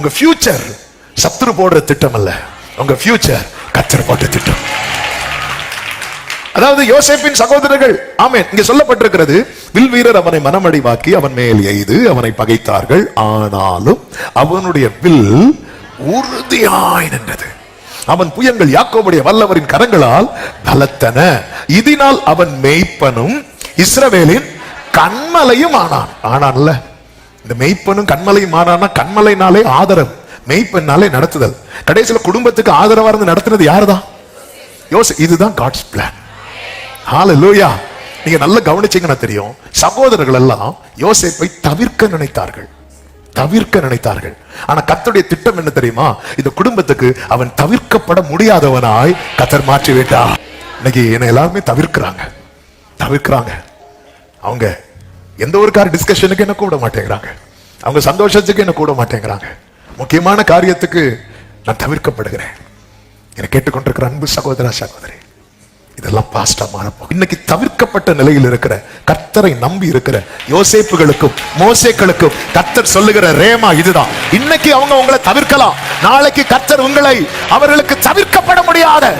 உங்க ஃபியூச்சர் சத்துரு போடுற திட்டம் அல்ல, உங்க ஃபியூச்சர் கர்த்தர் போட்ட திட்டம். அதாவது யோசேப்பின் சகோதரர்கள், ஆமென், இங்க சொல்லப்பட்டிருக்கிறது, வில் வீரர் அவனை மனமடிவாக்கி அவன் மேல் எய்து அவனை பகைத்தார்கள், ஆனாலும் அவனுடைய வில் உறுதியாய் நின்றது. அவன் புயங்கள் யாக்கோபுடைய வல்லவரின் கரங்களால் பலத்தன. இதனால் அவன் மேய்ப்பனும் இஸ்ரவேலின் கண்மலையும் ஆனான். ஆனான்ல, இந்த மெய்ப்பனும் கண்மலையும் ஆனான்னா, கண்மலைனாலே ஆதரவு, மெய்ப்பெண்ணாலே நடத்துதல். கடைசியில் குடும்பத்துக்கு ஆதரவா இருந்து நடத்துனது யாருதான்? யோசேப்பு. இதுதான் காட்ஸ் பிளான். ஹalleluya. நீங்க நல்லா கவனிச்சீங்கன்னா தெரியும், சகோதரர்கள் எல்லாம் யோசேப்பை தவிர்க்க நினைத்தார்கள், தவிர்க்க நினைத்தார்கள். ஆனா கர்த்தருடைய திட்டம் என்ன தெரியுமா? இந்த குடும்பத்துக்கு அவன் தவிர்க்கப்பட முடியாதவனாய் கர்த்தர் மாற்றி விட்டார். இன்னைக்கு என்ன எல்லாருமே தவிர்க்கிறாங்க, தவிர்க்கிறாங்க. அவங்க எந்த ஒரு டிஸ்கஷனுக்கு என்ன கூட மாட்டேங்கிறாங்க, அவங்க சந்தோஷத்துக்கு என்ன கூட மாட்டேங்கிறாங்க. முக்கியமான காரியத்துக்கு நான் தவிர்க்கப்படுகிறேன். என்னை கேட்டுக்கொண்டிருக்கிற அன்பு சகோதர சகோதரி, இதெல்லாம் பாஸ்டா மாறப்போம். இன்னைக்கு தவிர்க்கப்பட்ட நிலையில் இருக்கிற, கர்த்தரை நம்பி இருக்கிற யோசேப்புகளுக்கும் மோசேக்களுக்கும் கர்த்தர் சொல்லுகிற ரேமா இதுதான். இன்னைக்கு அவங்க உங்களை தவிர்க்கலாம், நாளைக்கு கர்த்தர் உங்களை அவர்களுக்கு தவிர்க்கப்பட முடியாத